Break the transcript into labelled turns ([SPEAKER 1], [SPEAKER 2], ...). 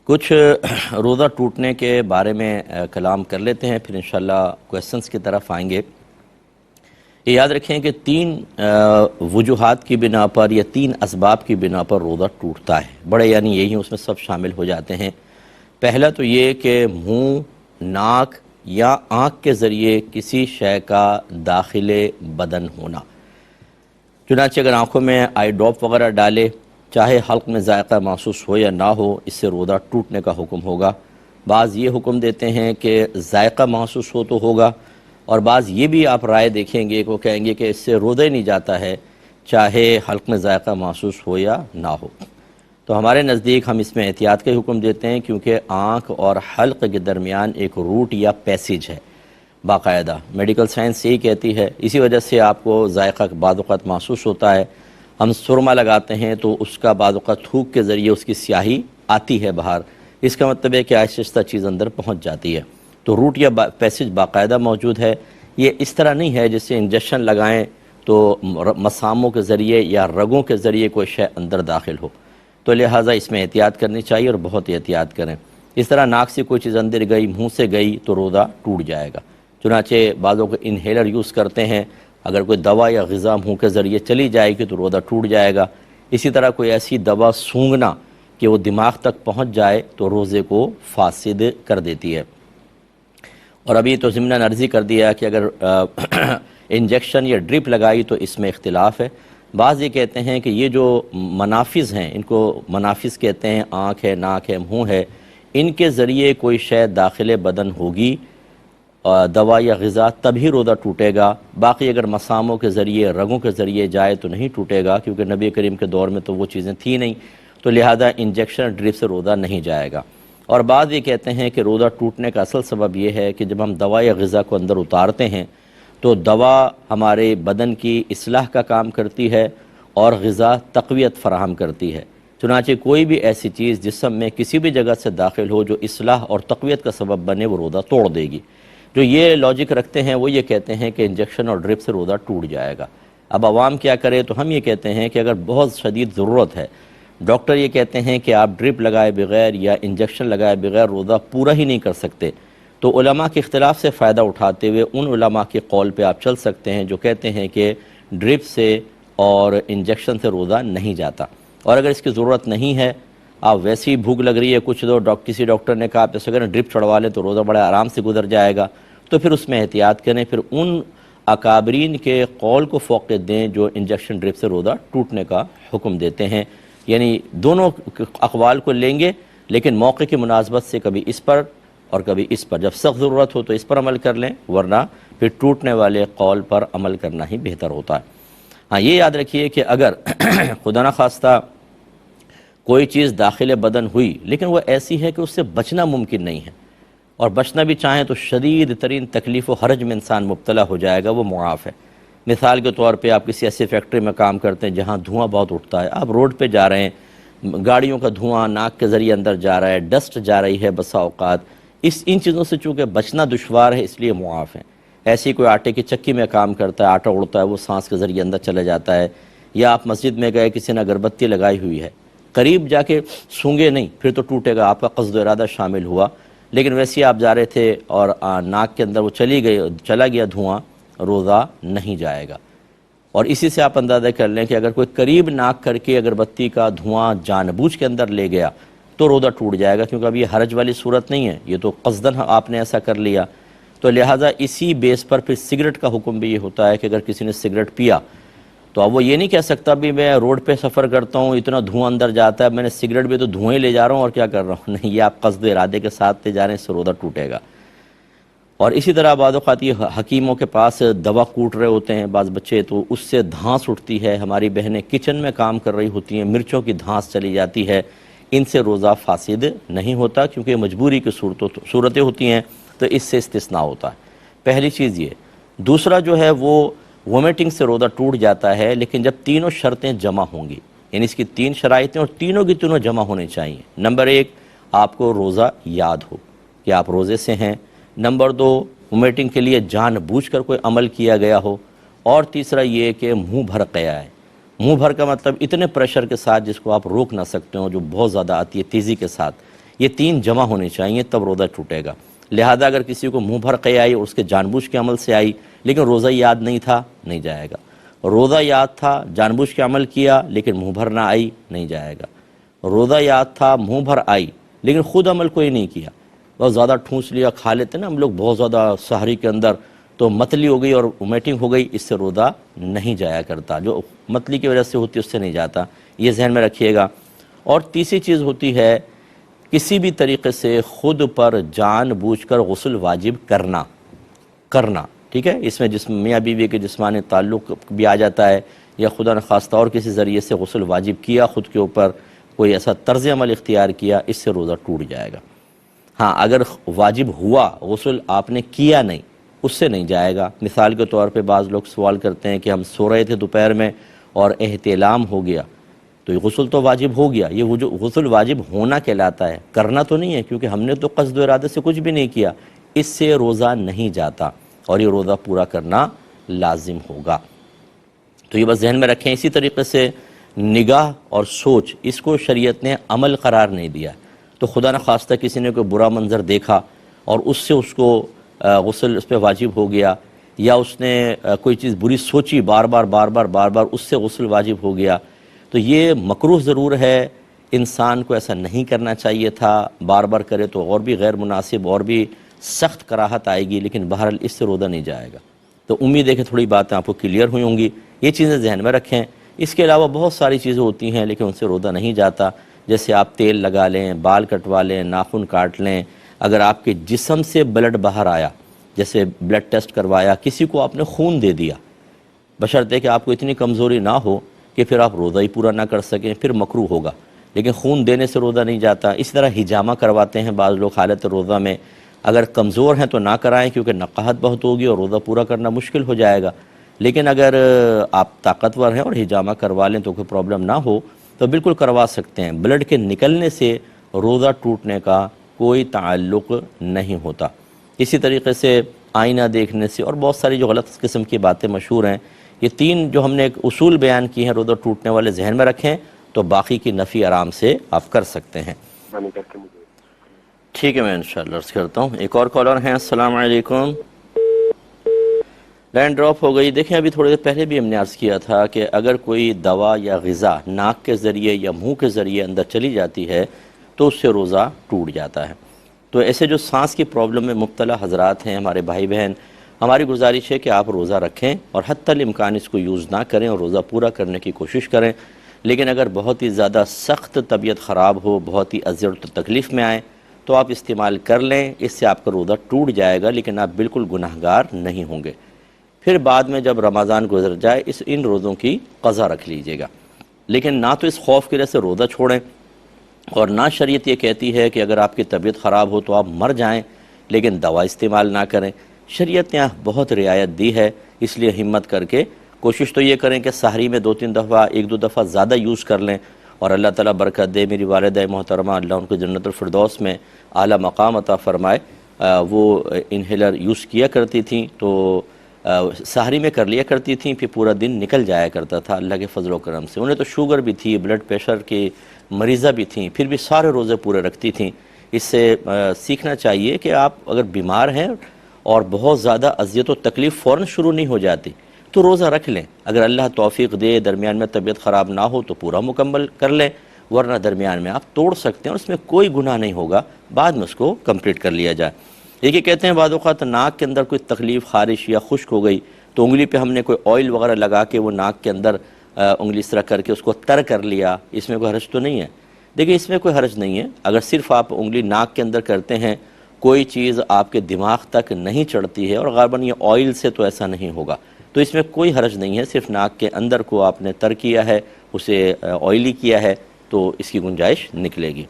[SPEAKER 1] کچھ روزہ ٹوٹنے کے بارے میں کلام کر لیتے ہیں، پھر انشاءاللہ کویسچنز کی طرف آئیں گے۔ یہ یاد رکھیں کہ تین وجوہات کی بنا پر یا تین اسباب کی بنا پر روزہ ٹوٹتا ہے، بڑے یعنی یہی اس میں سب شامل ہو جاتے ہیں۔ پہلا تو یہ کہ منہ، ناک یا آنکھ کے ذریعے کسی شے کا داخل بدن ہونا، چنانچہ اگر آنکھوں میں آئی ڈراپ وغیرہ ڈالے، چاہے حلق میں ذائقہ محسوس ہو یا نہ ہو، اس سے روزہ ٹوٹنے کا حکم ہوگا۔ بعض یہ حکم دیتے ہیں کہ ذائقہ محسوس ہو تو ہوگا، اور بعض یہ بھی آپ رائے دیکھیں گے کہ وہ کہیں گے کہ اس سے روزہ ہی نہیں جاتا ہے، چاہے حلق میں ذائقہ محسوس ہو یا نہ ہو۔ تو ہمارے نزدیک ہم اس میں احتیاط کا حکم دیتے ہیں، کیونکہ آنکھ اور حلق کے درمیان ایک روٹ یا پیسیج ہے باقاعدہ، میڈیکل سائنس یہی کہتی ہے۔ اسی وجہ سے آپ کو ذائقہ بعض اوقات محسوس ہوتا ہے۔ ہم سرما لگاتے ہیں تو اس کا بعض اوقات تھوک کے ذریعے اس کی سیاہی آتی ہے باہر، اس کا مطلب ہے کہ آہستہ آہستہ چیز اندر پہنچ جاتی ہے۔ تو روٹ یا پیسیج باقاعدہ موجود ہے۔ یہ اس طرح نہیں ہے جس سے انجیکشن لگائیں تو مساموں کے ذریعے یا رگوں کے ذریعے کوئی شے اندر داخل ہو، تو لہٰذا اس میں احتیاط کرنی چاہیے اور بہت احتیاط کریں۔ اس طرح ناک سے کوئی چیز اندر گئی، منہ سے گئی تو روزہ ٹوٹ جائے گا۔ چنانچہ بعضوں کو انہیلر یوز کرتے ہیں، اگر کوئی دوا یا غذا منہ کے ذریعے چلی جائے گی تو روزہ ٹوٹ جائے گا۔ اسی طرح کوئی ایسی دوا سونگھنا کہ وہ دماغ تک پہنچ جائے تو روزے کو فاسد کر دیتی ہے۔ اور ابھی تو ضمناً عرضی کر دیا کہ اگر انجیکشن یا ڈرپ لگائی تو اس میں اختلاف ہے۔ بعض یہ کہتے ہیں کہ یہ جو منافذ ہیں، ان کو منافذ کہتے ہیں، آنکھ ہے، ناک ہے، منہ ہے، ان کے ذریعے کوئی شے داخل بدن ہوگی دوا یا غذا تبھی روزہ ٹوٹے گا، باقی اگر مساموں کے ذریعے، رگوں کے ذریعے جائے تو نہیں ٹوٹے گا، کیونکہ نبی کریم کے دور میں تو وہ چیزیں تھیں نہیں، تو لہذا انجیکشن ڈرپ سے روزہ نہیں جائے گا۔ اور بعض یہ کہتے ہیں کہ روزہ ٹوٹنے کا اصل سبب یہ ہے کہ جب ہم دوا یا غذا کو اندر اتارتے ہیں تو دوا ہمارے بدن کی اصلاح کا کام کرتی ہے اور غذا تقویت فراہم کرتی ہے۔ چنانچہ کوئی بھی ایسی چیز جسم میں کسی بھی جگہ سے داخل ہو جو اصلاح اور تقویت کا سبب بنے، وہ روزہ توڑ دے گی۔ جو یہ لاجک رکھتے ہیں وہ یہ کہتے ہیں کہ انجیکشن اور ڈرپ سے روزہ ٹوٹ جائے گا۔ اب عوام کیا کرے؟ تو ہم یہ کہتے ہیں کہ اگر بہت شدید ضرورت ہے، ڈاکٹر یہ کہتے ہیں کہ آپ ڈرپ لگائے بغیر یا انجیکشن لگائے بغیر روزہ پورا ہی نہیں کر سکتے، تو علماء کے اختلاف سے فائدہ اٹھاتے ہوئے ان علماء کے قول پہ آپ چل سکتے ہیں جو کہتے ہیں کہ ڈرپ سے اور انجیکشن سے روزہ نہیں جاتا، اور اگر اس کی ضرورت نہیں ہے، آپ ویسی ہی بھوک لگ رہی ہے، کچھ کسی ڈاکٹر نے کہا آپ اس وغیرہ ڈرپ چڑھوا لیں تو روزہ بڑے آرام سے گزر جائے گا، تو پھر اس میں احتیاط کریں، پھر ان اکابرین کے قول کو فوقیت دیں جو انجیکشن ڈرپ سے روزہ ٹوٹنے کا حکم دیتے ہیں۔ یعنی دونوں اقوال کو لیں گے، لیکن موقع کی مناسبت سے کبھی اس پر اور کبھی اس پر، جب سخت ضرورت ہو تو اس پر عمل کر لیں، ورنہ پھر ٹوٹنے والے قول پر عمل کرنا ہی بہتر ہوتا ہے۔ ہاں یہ یاد رکھیے کہ اگر خدا نخواستہ کوئی چیز داخل بدن ہوئی لیکن وہ ایسی ہے کہ اس سے بچنا ممکن نہیں ہے، اور بچنا بھی چاہیں تو شدید ترین تکلیف و حرج میں انسان مبتلا ہو جائے گا، وہ معاف ہے۔ مثال کے طور پہ آپ کسی ایسی فیکٹری میں کام کرتے ہیں جہاں دھواں بہت اٹھتا ہے، آپ روڈ پہ جا رہے ہیں، گاڑیوں کا دھواں ناک کے ذریعے اندر جا رہا ہے، ڈسٹ جا رہی ہے بسا اوقات، ان چیزوں سے چونکہ بچنا دشوار ہے اس لیے معاف ہے۔ ایسی کوئی آٹے کی چکی میں کام کرتا ہے، آٹا اڑتا ہے، وہ سانس کے ذریعے اندر چلا جاتا ہے، یا آپ مسجد میں گئے، کسی نے اگربتی لگائی ہوئی ہے، قریب جا کے سونگے نہیں، پھر تو ٹوٹے گا، آپ کا قصد و ارادہ شامل ہوا، لیکن ویسے ہی آپ جا رہے تھے اور ناک کے اندر وہ چلا گیا دھواں، روزہ نہیں جائے گا۔ اور اسی سے آپ اندازہ کر لیں کہ اگر کوئی قریب ناک کر کے اگربتی کا دھواں جان بوجھ کے اندر لے گیا تو روزہ ٹوٹ جائے گا، کیونکہ اب یہ حرج والی صورت نہیں ہے، یہ تو قصداً آپ نے ایسا کر لیا۔ تو لہٰذا اسی بیس پر پھر سگریٹ کا حکم بھی یہ ہوتا ہے کہ اگر کسی نے سگریٹ پیا تو اب وہ یہ نہیں کہہ سکتا بھی میں روڈ پہ سفر کرتا ہوں، اتنا دھواں اندر جاتا ہے، میں نے سگریٹ بھی تو دھوئیں لے جا رہا ہوں اور کیا کر رہا ہوں، نہیں، یہ آپ قصد و ارادے کے ساتھ لے جا رہے ہیں، اس سے روزہ ٹوٹے گا۔ اور اسی طرح بعض اوقات یہ حکیموں کے پاس دوا کوٹ رہے ہوتے ہیں بعض بچے، تو اس سے دھانس اٹھتی ہے، ہماری بہنیں کچن میں کام کر رہی ہوتی ہیں، مرچوں کی دھانس چلی جاتی ہے، ان سے روزہ فاسد نہیں ہوتا، کیونکہ مجبوری کی صورتیں ہوتی ہیں تو اس سے استثناء ہوتا ہے۔ پہلی چیز یہ۔ دوسرا جو ہے وہ وومیٹنگ سے روزہ ٹوٹ جاتا ہے، لیکن جب تینوں شرطیں جمع ہوں گی، یعنی اس کی تین شرائطیں اور تینوں کی تینوں جمع ہونے چاہیے۔ نمبر ایک، آپ کو روزہ یاد ہو کہ آپ روزے سے ہیں۔ نمبر دو، وومیٹنگ کے لیے جان بوجھ کر کوئی عمل کیا گیا ہو۔ اور تیسرا یہ کہ منہ بھر قیا ہے۔ منہ بھر کا مطلب اتنے پریشر کے ساتھ جس کو آپ روک نہ سکتے ہو، جو بہت زیادہ آتی ہے تیزی کے ساتھ، یہ تین جمع ہونے چاہیے تب روزہ ٹوٹے گا۔ لہذا اگر کسی کو منہ بھر قے آئی اور اس کے جان بوجھ کے عمل سے آئی لیکن روزہ یاد نہیں تھا، نہیں جائے گا۔ روزہ یاد تھا، جان بوجھ کے عمل کیا لیکن منہ بھر نہ آئی، نہیں جائے گا۔ روزہ یاد تھا، منہ بھر آئی لیکن خود عمل کوئی نہیں کیا، بہت زیادہ ٹھونس لیا، کھا لیتے نا ہم لوگ بہت زیادہ سحری کے اندر، تو متلی ہو گئی اور ومیٹنگ ہو گئی، اس سے روزہ نہیں جایا کرتا، جو متلی کی وجہ سے ہوتی ہے اس سے نہیں جاتا، یہ ذہن میں رکھیے گا۔ اور تیسری چیز ہوتی ہے کسی بھی طریقے سے خود پر جان بوجھ کر غسل واجب کرنا، ٹھیک ہے؟ اس میں میاں بیوی کے جسمانی تعلق بھی آ جاتا ہے، یا خدا نخواستہ اور کسی ذریعے سے غسل واجب کیا خود کے اوپر، کوئی ایسا طرز عمل اختیار کیا، اس سے روزہ ٹوٹ جائے گا۔ ہاں اگر واجب ہوا غسل آپ نے کیا نہیں، اس سے نہیں جائے گا۔ مثال کے طور پہ بعض لوگ سوال کرتے ہیں کہ ہم سو رہے تھے دوپہر میں اور احتلام ہو گیا، تو یہ غسل تو واجب ہو گیا، یہ غسل واجب ہونا کہلاتا ہے، کرنا تو نہیں ہے، کیونکہ ہم نے تو قصد و ارادے سے کچھ بھی نہیں کیا، اس سے روزہ نہیں جاتا اور یہ روزہ پورا کرنا لازم ہوگا۔ تو یہ بس ذہن میں رکھیں۔ اسی طریقے سے نگاہ اور سوچ، اس کو شریعت نے عمل قرار نہیں دیا، تو خدا نخواستہ کسی نے کوئی برا منظر دیکھا اور اس سے اس کو غسل اس پہ واجب ہو گیا، یا اس نے کوئی چیز بری سوچی بار بار اس سے غسل واجب ہو گیا، تو یہ مکروہ ضرور ہے، انسان کو ایسا نہیں کرنا چاہیے تھا، بار بار کرے تو اور بھی غیر مناسب اور بھی سخت کراہت آئے گی، لیکن بہرحال اس سے روزہ نہیں جائے گا۔ تو امید ہے کہ تھوڑی باتیں آپ کو کلیئر ہوئی ہوں گی، یہ چیزیں ذہن میں رکھیں۔ اس کے علاوہ بہت ساری چیزیں ہوتی ہیں لیکن ان سے روزہ نہیں جاتا، جیسے آپ تیل لگا لیں، بال کٹوا لیں، ناخن کاٹ لیں، اگر آپ کے جسم سے بلڈ باہر آیا، جیسے بلڈ ٹیسٹ کروایا، کسی کو آپ نے خون دے دیا، بشرطے کہ آپ کو اتنی کمزوری نہ ہو کہ پھر آپ روزہ ہی پورا نہ کر سکیں، پھر مکروہ ہوگا، لیکن خون دینے سے روزہ نہیں جاتا۔ اس طرح حجامہ کرواتے ہیں بعض لوگ حالت روزہ میں، اگر کمزور ہیں تو نہ کرائیں کیونکہ نقاہت بہت ہوگی اور روزہ پورا کرنا مشکل ہو جائے گا، لیکن اگر آپ طاقتور ہیں اور حجامہ کروا لیں تو کوئی پرابلم نہ ہو تو بالکل کروا سکتے ہیں۔ بلڈ کے نکلنے سے روزہ ٹوٹنے کا کوئی تعلق نہیں ہوتا۔ اسی طریقے سے آئینہ دیکھنے سے اور بہت ساری جو غلط قسم کی باتیں مشہور ہیں، یہ تین جو ہم نے ایک اصول بیان کی ہیں روزہ ٹوٹنے والے، ذہن میں رکھیں تو باقی کی نفی آرام سے آپ کر سکتے ہیں۔ ٹھیک ہے، میں انشاءاللہ عرض کرتا ہوں۔ ایک اور کالر ہیں، السلام علیکم۔ لائن ڈراپ ہو گئی۔ دیکھیں ابھی تھوڑے دیر پہلے بھی ہم نے عرض کیا تھا کہ اگر کوئی دوا یا غذا ناک کے ذریعے یا منہ کے ذریعے اندر چلی جاتی ہے تو اس سے روزہ ٹوٹ جاتا ہے۔ تو ایسے جو سانس کی پرابلم میں مبتلا حضرات ہیں، ہمارے بھائی بہن، ہماری گزارش ہے کہ آپ روزہ رکھیں اور حتی الامکان اس کو یوز نہ کریں اور روزہ پورا کرنے کی کوشش کریں، لیکن اگر بہت ہی زیادہ سخت طبیعت خراب ہو، بہت ہی اذیت و تکلیف میں آئے تو آپ استعمال کر لیں، اس سے آپ کا روزہ ٹوٹ جائے گا لیکن آپ بالکل گناہگار نہیں ہوں گے۔ پھر بعد میں جب رمضان گزر جائے ان روزوں کی قضا رکھ لیجئے گا، لیکن نہ تو اس خوف کی وجہ سے روزہ چھوڑیں، اور نہ شریعت یہ کہتی ہے کہ اگر آپ کی طبیعت خراب ہو تو آپ مر جائیں لیکن دوا استعمال نہ کریں۔ شریعت نے بہت رعایت دی ہے، اس لیے ہمت کر کے کوشش تو یہ کریں کہ سحری میں 2-3 دفعہ، 1-2 دفعہ زیادہ یوز کر لیں، اور اللہ تعالیٰ برکت دے۔ میری والدہ محترمہ، اللہ ان کو جنت الفردوس میں اعلیٰ مقام عطا فرمائے، وہ انہیلر یوز کیا کرتی تھیں تو سحری میں کر لیا کرتی تھیں، پھر پورا دن نکل جایا کرتا تھا اللہ کے فضل و کرم سے۔ انہیں تو شوگر بھی تھی، بلڈ پریشر کی مریضہ بھی تھیں، پھر بھی سارے روزے پورے رکھتی تھیں۔ اس سے سیکھنا چاہیے کہ آپ اگر بیمار ہیں اور بہت زیادہ اذیت و تکلیف فوراً شروع نہیں ہو جاتی تو روزہ رکھ لیں، اگر اللہ توفیق دے درمیان میں طبیعت خراب نہ ہو تو پورا مکمل کر لیں، ورنہ درمیان میں آپ توڑ سکتے ہیں اور اس میں کوئی گناہ نہیں ہوگا، بعد میں اس کو کمپلیٹ کر لیا جائے۔ یہ کہتے ہیں بعض اوقات ناک کے اندر کوئی تکلیف، خارش یا خشک ہو گئی تو انگلی پہ ہم نے کوئی آئل وغیرہ لگا کے وہ ناک کے اندر انگلی اس طرح کر کے اس کو تر کر لیا، اس میں کوئی حرج تو نہیں ہے؟ دیکھیں اس میں کوئی حرج نہیں ہے، اگر صرف آپ انگلی ناک کے اندر کرتے ہیں، کوئی چیز آپ کے دماغ تک نہیں چڑھتی ہے، اور غالباً یہ آئل سے تو ایسا نہیں ہوگا، تو اس میں کوئی حرج نہیں ہے، صرف ناک کے اندر کو آپ نے تر کیا ہے، اسے آئلی کیا ہے تو اس کی گنجائش نکلے گی۔